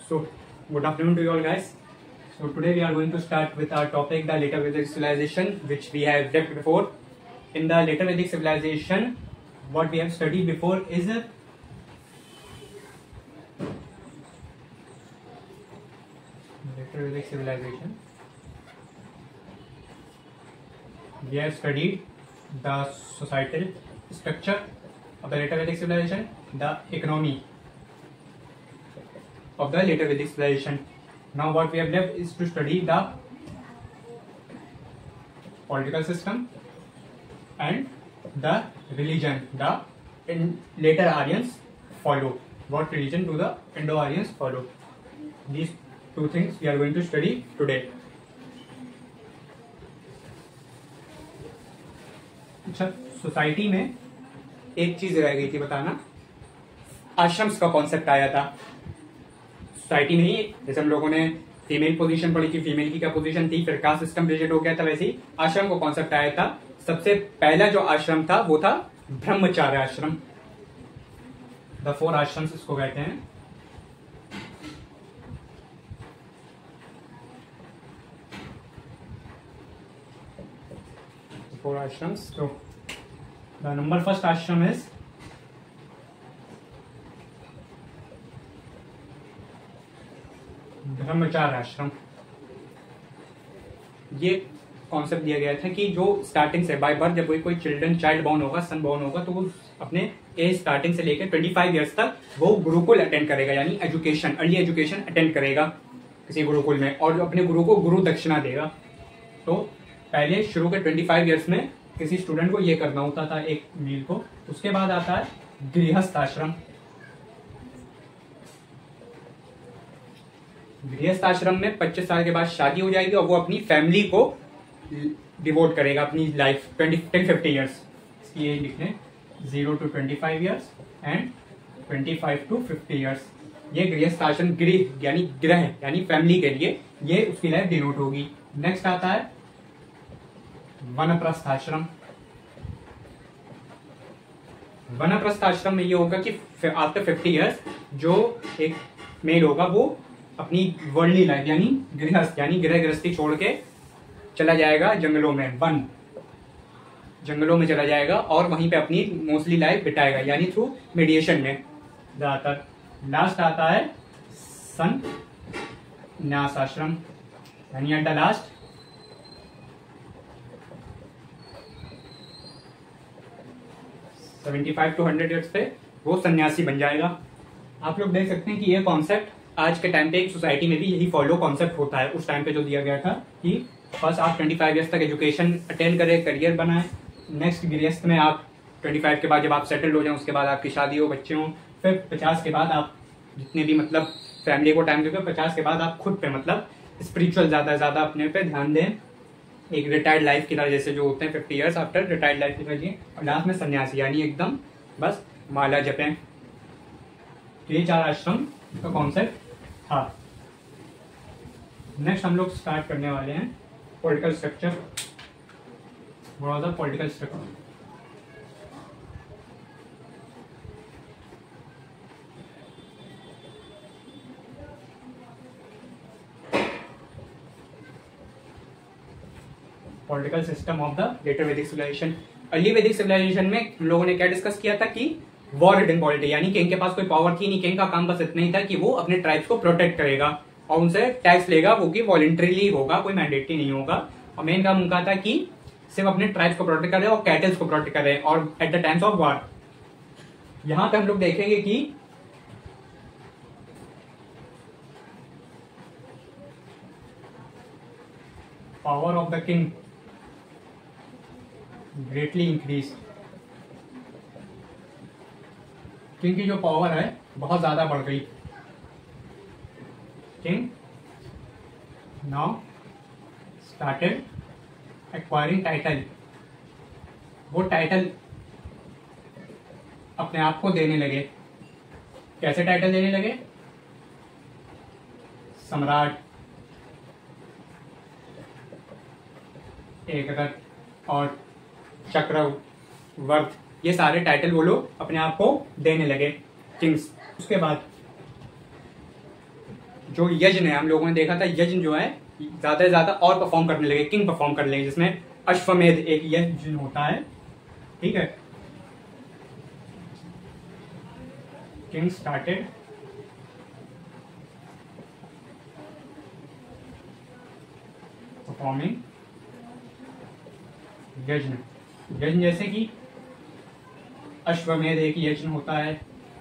So, good afternoon to you all, guys. So today we are going to start with our topic, the later Vedic civilization, which we have left before. In the later Vedic civilization, what we have studied before is later Vedic civilization. We have studied the societal structure of the later Vedic civilization, the economy of the later Vedic civilization. Now what we have left is to study the political system and the religion the later Aryans follow. What religion do the Indo-Aryans follow? These two things we are going to study today. अच्छा, society में एक चीज रह गई थी बताना, आश्रम्स का concept आया था सोसाइटी में ही। जैसे हम लोगों ने फीमेल पोजीशन पढ़ी थी, फीमेल की क्या पोजीशन थी, फिर कास्ट सिस्टम रिजिड हो गया था, वैसे ही आश्रम को कॉन्सेप्ट आया था। सबसे पहला जो आश्रम था वो था ब्रह्मचार्य आश्रम, द 4 आश्रम्स इसको कहते हैं। Four ashrams. So the number first ashram is ब्रह्मचार्य आश्रम। ये कॉन्सेप्ट दिया गया था कि जो स्टार्टिंग से बाय बर्थ जब कोई चाइल्ड बॉर्न होगा, सन बॉर्न होगा, तो वो अपने एज स्टार्टिंग से लेकर 25 इयर्स तक वो गुरुकुल अटेंड करेगा, यानी एजुकेशन, अर्ली एजुकेशन अटेंड करेगा किसी गुरुकुल में, और अपने गुरु को गुरु दक्षिणा देगा। तो पहले शुरू के 25 इयर्स में किसी स्टूडेंट को ये करना होता था, एक मेल को। उसके बाद आता है गृहस्थ आश्रम। गृहस्थ आश्रम में 25 साल के बाद शादी हो जाएगी और वो अपनी फैमिली को डिवोट करेगा, अपनी लाइफ 10-50 इयर्स। इसकी एज लिख लें 0 to 25 years and 25 to 50 years. ये गृहस्थ आश्रम, गृह यानी फैमिली के लिए ये उसकी लाइफ डिनोट होगी। नेक्स्ट आता है वनप्रस्थ आश्रम। वनप्रस्थ आश्रम में ये होगा कि आफ्टर 50 इयर्स जो एक मेल होगा वो अपनी वर्ल्डली लाइफ यानी गृहस्थ यानी गृह गृहस्थी छोड़ के चला जाएगा जंगलों में, जंगलों में चला जाएगा और वहीं पे अपनी मोस्टली लाइफ बिताएगा, यानी थ्रू मेडिएशन में ज्यादातर। लास्ट आता है संन्यास आश्रम, यानी at the last 75 to 100 years पे वो सन्यासी बन जाएगा। आप लोग देख सकते हैं कि ये कॉन्सेप्ट आज के टाइम पे एक सोसाइटी में भी यही फॉलो कॉन्सेप्ट होता है। उस टाइम पे जो दिया गया था कि फर्स्ट आप 25 इयर्स तक एजुकेशन अटेंड करें, करियर बनाएं, नेक्स्ट गृहस्थ में आप 25 के बाद जब आप सेटल हो जाएं, उसके बाद आपकी शादी हो, बच्चे हों, फिर 50 के बाद आप जितने भी मतलब फैमिली को टाइम दोगे, 50 के बाद आप खुद पे मतलब स्पिरिचुअल ज्यादा अपने पे ध्यान दें, एक रिटायर्ड लाइफ की तरह, जैसे जो होते हैं 50 इयर्स आफ्टर रिटायर्ड लाइफ की तरह जिए, और लास्ट में सन्यासी यानी एकदम बस माला जपें। तो ये 4 आश्रम का कॉन्सेप्ट था। नेक्स्ट हम लोग स्टार्ट करने वाले हैं political structure. What was the political structure? Political system of the later Vedic civilisation. Early Vedic civilisation में हम लोगों ने क्या डिस्कस किया था कि वॉर रिडन पॉलिटी, यानी किंग के पास कोई पावर थी नहीं, किंग का काम बस इतना ही था कि वो अपने ट्राइब्स को प्रोटेक्ट करेगा और उनसे टैक्स लेगा, वो कि वॉलंटरीली होगा, कोई मैंडेटरी नहीं होगा। और मेन काम उनका था कि सिर्फ अपने ट्राइब्स को प्रोटेक्ट करे और कैटल्स को प्रोटेक्ट करे, और at the times of war. यहां पे हम लोग देखेंगे कि power of the king greatly increase. King की जो पावर है बहुत ज्यादा बढ़ गई। King now started acquiring title. वो टाइटल अपने आप को देने लगे। कैसे टाइटल देने लगे? सम्राट, एकरथ और चक्रवर्त, ये सारे टाइटल वो लोग अपने आप को देने लगे किंग्स। उसके बाद जो यज्ञ है, हम लोगों ने देखा था यज्ञ जो है ज्यादा से ज्यादा और परफॉर्म करने लगे, किंग परफॉर्म करने लगे, जिसमें अश्वमेध एक यज्ञ होता है, ठीक है। किंग स्टार्टेड परफॉर्मिंग यज्ञ। यज्ञ जैसे कि अश्वमेध एक यज्ञ होता है,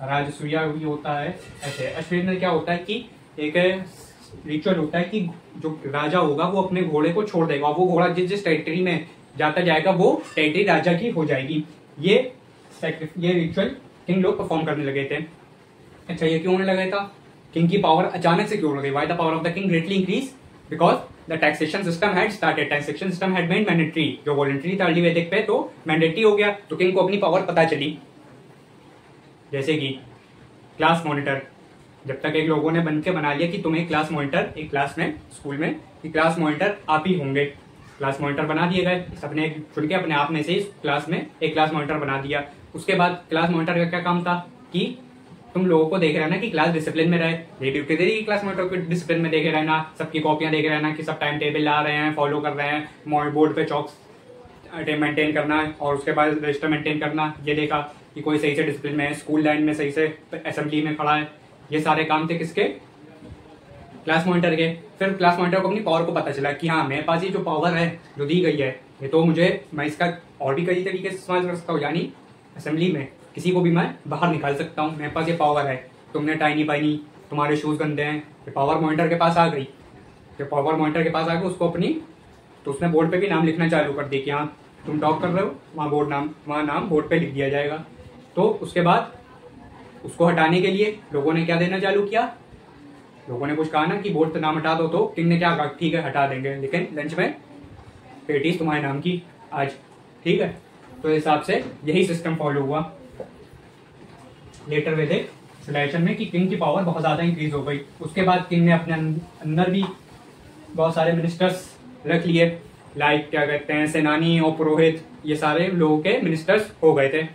राजसूया भी होता है। ऐसे अश्वमेध में क्या होता है कि एक रिचुअल होता है कि जो राजा होगा वो अपने घोड़े को छोड़ देगा, और वो घोड़ा जिस जिस टेरिटरी में जाता जाएगा वो टेरिटरी राजा की हो जाएगी। ये रिचुअल किंग लोग परफॉर्म करने लगे थे। अच्छा, ये क्यों होने लगा था? किंग की पावर अचानक से क्यों हो गई? Why the power of the king greatly increase? Because the taxation system had started. Taxation system had made mandatory. जो वॉलंटरी था अर्ली वैदिक पे तो मैंडेटरी हो गया, तो किंग को अपनी पावर पता चली। जैसे कि क्लास मॉनिटर, जब तक एक लोगों ने बन के बना लिया कि तुम्हें क्लास मॉनिटर, एक क्लास में स्कूल में कि क्लास मॉनिटर आप ही होंगे, क्लास मॉनिटर बना दिए गए, सबने चुन के अपने आप में से इस क्लास में एक क्लास मॉनिटर बना दिया। उसके बाद क्लास मॉनिटर का क्या काम था कि तुम लोगों को देख रहना कि क्लास डिसिप्लिन में रहे। ये ड्यूटी दे दी क्लास मॉनिटर को डिसिप्लिन में देखे रहना, सबकी कॉपियां देखे रहना कि सब टाइम टेबल ला रहे हैं, फॉलो कर रहे हैं, बोर्ड पे चौक मेंटेन करना है, और उसके बाद रजिस्टर मेंटेन करना। ये देखा कि कोई सही से डिसिप्लिन में है, स्कूल लाइन में सही से असेंबली में खड़ा है। ये सारे काम थे किसके? क्लास मॉनिटर के। फिर क्लास मॉनिटर को अपनी पावर को पता चला कि हाँ, मेरे पास ये जो पावर है जो दी गई है, ये तो मैं इसका और भी कई तरीके से इस्तेमाल कर सकता हूँ, यानी असेंबली में किसी को भी मैं बाहर निकाल सकता हूँ। मेरे पास ये पावर है। तुमने टाई नहीं पहनी, तुम्हारे शूज गंदे हैं, ये पावर मॉनिटर के पास आ गई। ये पावर मॉनिटर के पास आ गई, उसको अपनी, तो उसने बोर्ड पे भी नाम लिखना चालू कर दिया कि हाँ तुम टॉप कर रहे हो, वहाँ नाम बोर्ड पे लिख दिया जाएगा। तो उसके बाद उसको हटाने के लिए लोगों ने क्या देना चालू किया? लोगों ने कुछ कहा ना कि बोर्ड पे नाम हटा दो, तो किंग ने क्या कहा? ठीक है हटा देंगे, लेकिन लंच में पेटीज तुम्हारे नाम की आज, ठीक है। तो इस हिसाब से यही सिस्टम फॉलो हुआ लेटर वैदिक सिविलाइजेशन में कि किंग की पावर बहुत ज्यादा इंक्रीज हो गई। उसके बाद किंग ने अपने अंदर भी बहुत सारे मिनिस्टर्स रख लिए, लाइक क्या कहते हैं, सेनानी और पुरोहित, ये सारे लोगों के मिनिस्टर्स हो गए थे।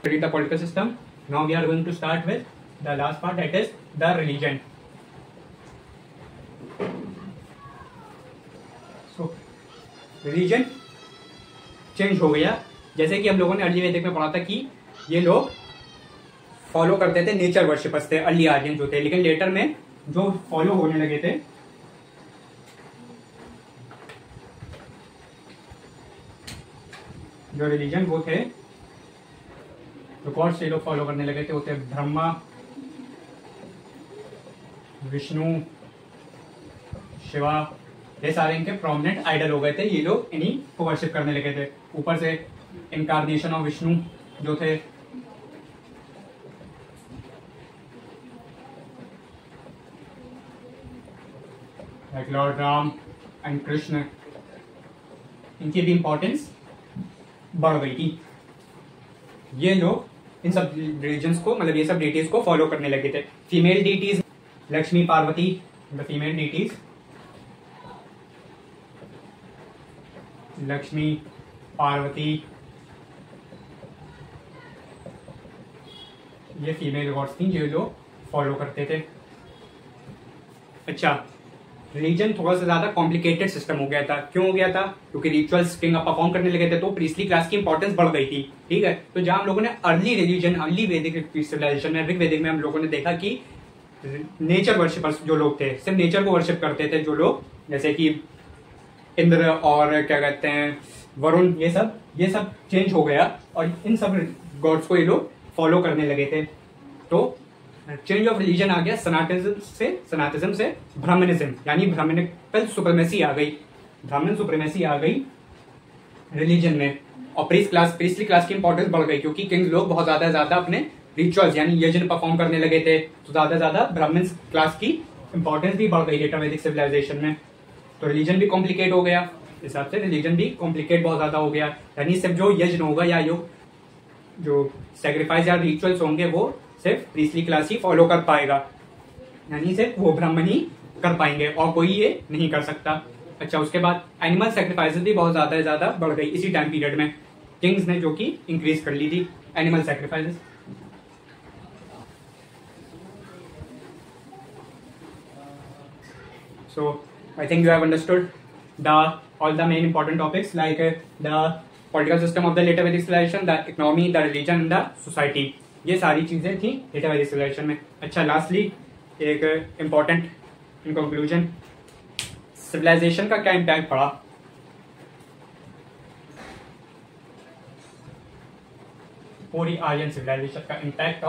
The political system. Now we are going to start with the last part, that is the religion. So religion change हो गया। जैसे कि हम लोगों ने अर्ली वैदिक में पढ़ा था कि ये लोग फॉलो करते थे नेचर वर्शिपर्स थे, अर्ली आर्यन जो थे, लेकिन लेटर में जो फॉलो होने लगे थे जो रिलीजन, वो थे जो गॉड से लोग फॉलो करने लगे थे, होते ब्रह्मा, विष्णु, शिवा, ये सारे इनके प्रोमिनेंट आइडल हो गए थे। ये लोग इन्हीं को वर्शिप करने लगे थे। ऊपर से इनकारनेशन ऑफ विष्णु जो थे, like Lord Ram and Krishna, इनकी भी इंपॉर्टेंस बढ़ गई थी। ये लोग इन सब रिलीजन्स को, मतलब ये सब डीटीज को फॉलो करने लगे थे। Female deities Lakshmi, Parvati, the female deities Lakshmi, Parvati, ये फीमेल गॉड्स थी जो लोग फॉलो करते थे। अच्छा, रिलीजन थोड़ा सा ज्यादा कॉम्प्लिकेटेड सिस्टम हो गया था। क्यों हो गया था? क्योंकि रिचुअल्स किंग परफॉर्म करने लगे थे, तो प्रीस्टली क्लास की इंपॉर्टेंस बढ़ गई थी, ठीक है। तो जहां हम लोगों ने early religion, early Vedic civilisation में, ऋग वैदिक में हम लोगों ने देखा कि नेचर वर्शिपर्स जो लोग थे, सिर्फ नेचर को वर्शिप करते थे जो लोग, जैसे कि इंद्र और क्या कहते हैं वरुण, ये सब चेंज हो गया और इन सब गॉड्स को ये लोग फॉलो करने लगे थे। तो चेंज ऑफ रिलीजन आ गया सनातिज्म से ब्राह्मणिज्म, यानी ब्राह्मणिकल सुप्रीमेसी आ गई, ब्राह्मण सुप्रीमेसी आ गई रिलीजन में। और प्रीस्टली क्लास की इंपॉर्टेंस बढ़ गई, क्योंकि किंग्स लोग बहुत ज्यादा अपने रिचुअल्स यानी यज्ञ परफॉर्म करने लगे थे, तो ज्यादा ब्राह्मण क्लास की इंपॉर्टेंस भी बढ़ गई लेटर वैदिक सिविलाइजेशन में। तो रिलीजन भी कॉम्प्लिकेट हो गया, इस हिसाब से रिलीजन भी कॉम्प्लिकेट बहुत ज्यादा हो गया। यानी सिर्फ जो यज्ञ होगा या जो सैक्रिफाइस या रिचुअल्स होंगे वो सिर्फ प्रीस्टली क्लास ही फॉलो कर पाएगा, यानी सिर्फ वो ब्राह्मण ही कर पाएंगे और कोई ये नहीं कर सकता। अच्छा, उसके बाद एनिमल सैक्रिफाइसेस भी बहुत ज्यादा बढ़ गई इसी टाइम पीरियड में, किंग्स ने जो कि इंक्रीज कर ली थी animal sacrifices. So I think you have understood all the main important topics like the political system of the later Vedic civilization, the economy, the religion and the society. ये सारी चीजें थी later Vedic civilization में. अच्छा, lastly एक important in conclusion, civilization का क्या impact पड़ा. पूरी आर्यन सिविलाइजेशन का impact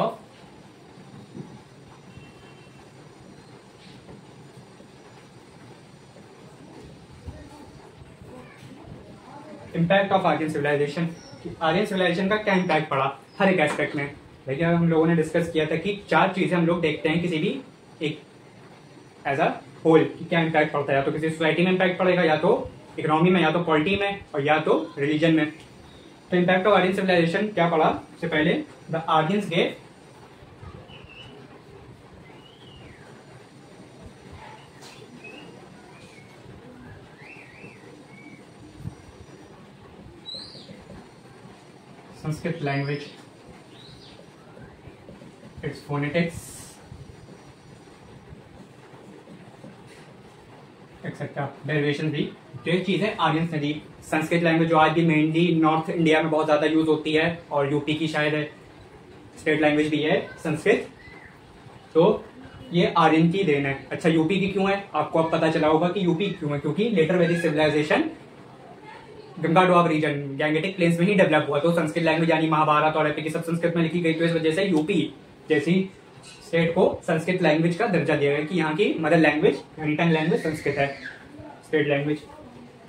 of Aryan civilisation. Aryan civilisation का क्या इम्पैक्ट पड़ा हर एक एस्पेक्ट में. देखिए हम लोगों ने डिस्कस किया था कि 4 चीजें हम लोग देखते हैं किसी भी एक एज अ होल कि क्या इम्पैक्ट पड़ता है. या तो किसी सोसाइटी में इम्पैक्ट पड़ेगा, या तो इकोनॉमी में, या तो पॉलिटी में, और या तो रिलीजन में. तो इम्पैक्ट ऑफ आर्यन सिविलाइजेशन क्या पड़ा. सबसे पहले the Aryans gave Sanskrit language, its phonetics, etcetera derivation भी. जो एक चीज है आर्यंस ने दी. संस्कृत लैंग्वेज जो आज भी मेनली नॉर्थ इंडिया में बहुत ज्यादा यूज होती है, और यूपी की शायद स्टेट लैंग्वेज भी है संस्कृत. तो ये आर्यन की देन है. अच्छा, यूपी की क्यों है आपको अब पता चला होगा कि यूपी क्यों है. क्योंकि later Vedic civilisation Ganga Doab region Gangetic plains में ही डेवलप हुआ. तो संस्कृत लैंग्वेज यानी महाभारत और एपिक सब संस्कृत में लिखी गई. तो इस वजह से यूपी जैसी स्टेट को संस्कृत लैंग्वेज का दर्जा दिया गया कि यहाँ की मदर लैंग्वेज यानी टंग लैंग्वेज संस्कृत है, स्टेट लैंग्वेज.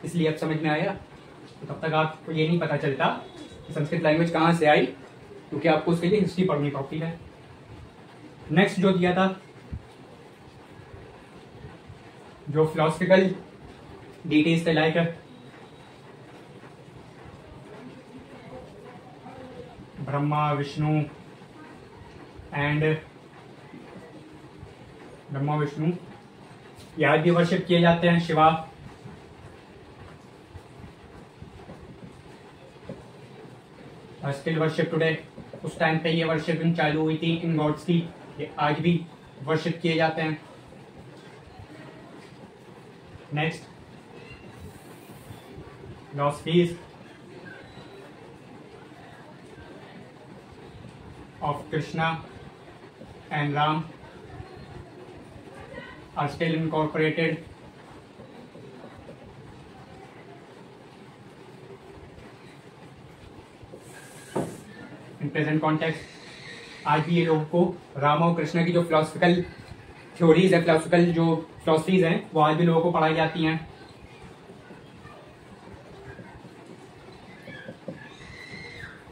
इसलिए अब समझ में आया. तो तब तक आपको ये नहीं पता चलता कि संस्कृत लैंग्वेज कहाँ से आई, क्योंकि आपको उसके लिए हिस्ट्री पढ़नी पड़ती है. नेक्स्ट जो दिया था, जो फिलोसफिकल डिटेल्स थे लाइक ब्रह्मा विष्णु ये आज भी वर्शिप किए जाते हैं. Shiva still worship today. उस टाइम पे ये वर्शिपिंग चालू हुई थी इन गॉड्स की. ये आज भी वर्शिप किए जाते हैं. Next philosophies of Krishna and Ram are still incorporated. In present context, आज भी ये लोगों को राम और कृष्ण की जो फिलोसफिकल थ्योरीज है, फिलोसफिकल जो फिलोसफीज हैं, वो आज भी लोगों को पढ़ाई जाती हैं.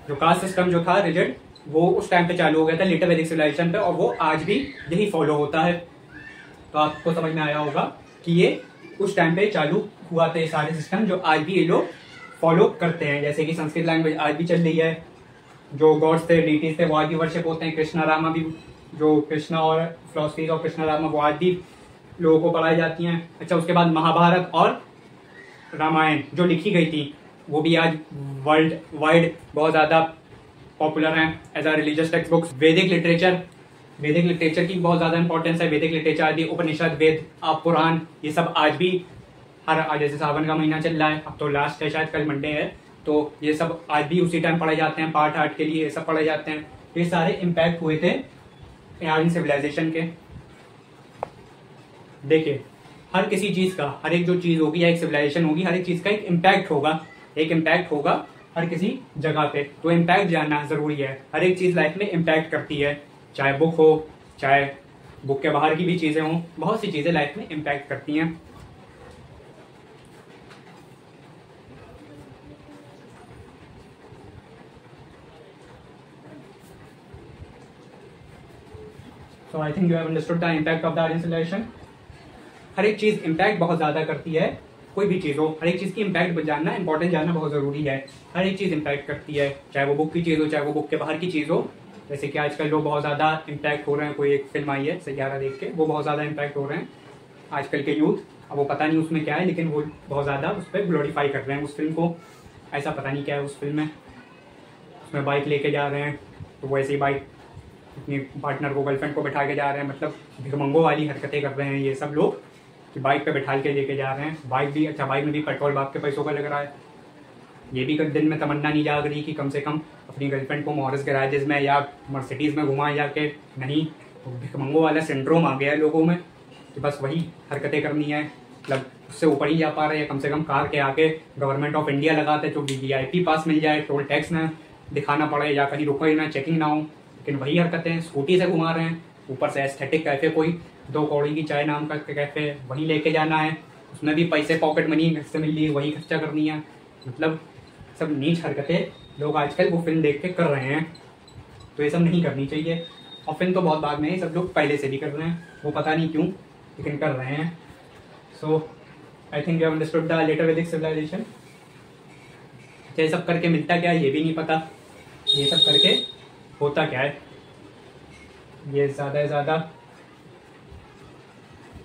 जो कास्ट सिस्टम जो था रिजिड, वो उस टाइम पे चालू हो गया था लेटर वैदिक सिविलाइजेशन पे, और वो आज भी यही फॉलो होता है. तो आपको समझ में आया होगा कि ये उस टाइम पे चालू हुआ था ये सारे सिस्टम जो आज भी ये लोग फॉलो करते हैं. जैसे कि संस्कृत लैंग्वेज आज भी चल रही है. जो गॉड्स थे, डीटीज थे, वो आज भी वर्शिप होते हैं. कृष्णा रामा भी, जो कृष्णा और फिलोसफीज और कृष्णा रामा, वो आज भी लोगों को पढ़ाई जाती हैं. अच्छा, उसके बाद महाभारत और रामायण जो लिखी गई थी, वो भी आज वर्ल्ड वाइड बहुत ज्यादा पॉपुलर हैं as a religious text books. Vedic literature की बहुत ज्यादा इंपॉर्टेंस है. वैदिक लिटरेचर आदि उपनिषद, वेद, पुराण, ये सब आज भी हर, जैसे सावन का महीना चल रहा है, अब तो लास्ट है शायद, कल मंडे है, तो ये सब आज भी उसी टाइम पढ़े जाते हैं. पार्ट 8 के लिए ये सब पढ़े जाते हैं. ये सारे इम्पैक्ट हुए थे आर्यन सिविलाइजेशन के. देखिए, हर किसी चीज का, हर एक जो चीज होगी या एक सिविलाइजेशन होगी, हर एक चीज का एक इम्पैक्ट होगा हर किसी जगह पे. तो इम्पैक्ट जानना जरूरी है. हर एक चीज लाइफ में इम्पैक्ट करती है, चाहे बुक हो, चाहे बुक के बाहर की भी चीजें हों. बहुत सी चीजें लाइफ में इम्पैक्ट करती हैं. So I think you have understood the impact of the Aryan civilisation. हर एक चीज इम्पैक्ट बहुत ज्यादा करती है. कोई भी चीज हो, हर एक चीज की इम्पैक्ट जानना, इंपॉर्टेंट जानना बहुत जरूरी है. हर एक चीज इम्पैक्ट करती है, चाहे वो बुक की चीज हो, चाहे वो बुक के बाहर की चीज हो. जैसे कि आजकल लोग बहुत ज्यादा इम्पैक्ट हो रहे हैं. कोई एक फिल्म आई है सैयारा देख के, वो बहुत ज्यादा इम्पैक्ट हो रहे हैं आजकल के यूथ. अब वो पता नहीं उसमें क्या है, लेकिन वो बहुत ज्यादा उस पर ग्लोरीफाई कर रहे हैं उस फिल्म को. ऐसा पता नहीं क्या है उस फिल्म में. उसमें बाइक लेके जा रहे हैं, तो वो ऐसे ही बाइक अपनी पार्टनर को, गर्लफ्रेंड को बैठा के जा रहे हैं. मतलब भिखमंगों वाली हरकतें कर रहे हैं ये सब लोग. कि बाइक पे बैठा के लेके जा रहे हैं। बाइक भी अच्छा, बाइक में भी पेट्रोल बाप के पैसों का लग रहा है। ये भी दिन में तमन्ना नहीं जाग रही कि कम से कम अपनी गर्लफ्रेंड को मॉरिस गैराजेस में या मर्सिडीज़ में घुमाए जाके। नहीं, भिखमंगों वाला सिंड्रोम आ गया है लोगों में कि बस वही हरकतें करनी है, मतलब उससे ऊपर ही जा पा रहे हैं। कम से कम कार के आगे गवर्नमेंट ऑफ इंडिया लगाते जो VIP पास मिल जाए, टोल टैक्स ना दिखाना पड़े या कहीं रुको ही ना, चेकिंग ना हो। लेकिन वही हरकतें स्कूटी से घुमा रहे हैं, ऊपर से एस्थेटिक कैफे, कोई 2 कौड़ी की चाय नाम का कैफे, वहीं लेके जाना है, उसमें भी पैसे पॉकेट मनी घर से मिल रही है, वही खर्चा करनी है। मतलब सब नीच हरकतें लोग आजकल वो फिल्म देख के कर रहे हैं, तो ये सब नहीं करनी चाहिए। और फिल्म तो बहुत बाद में ही सब लोग पहले से भी कर रहे हैं, वो पता नहीं क्यों लेकिन कर रहे हैं। So I think you have understood the later Vedic civilisation. ये सब करके मिलता क्या है ये भी नहीं पता, ये सब करके होता क्या है ये ज़्यादा से ज़्यादा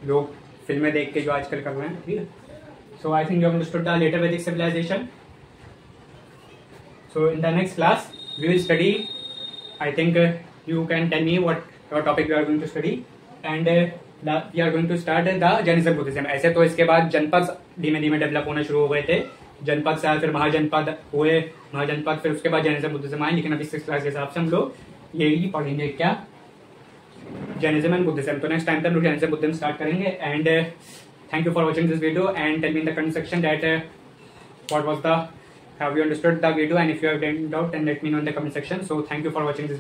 लोग फिल्में देख के जो आजकल कर रहे हैं, ठीक है। So I think you have understood the later Vedic civilisation. So in the next class we will study, I think you can tell me what topic we are going to study, and we are going to start the Jainism Buddhism। ऐसे तो इसके बाद जनपद धीमे धीमे develop होना शुरू हो गए थे, जनपद से फिर महाजनपद हुए, महाजनपद फिर उसके बाद जैनिज्म बुद्धिज्म आए। लेकिन अभी 6th क्लास के हिसाब से हम लोग यही पढ़ेंगे, क्या, जैनिज्म एंड बुद्धिज्म। तो नेक्स्ट टाइम तक हम लोग जैनिज्म बुद्धिज्म स्टार्ट करेंगे। And thank you for watching this video and tell me in the comment section that what was the, have you understood the video, and if you have any doubt then let me know in the comment section. So thank you for watching this video.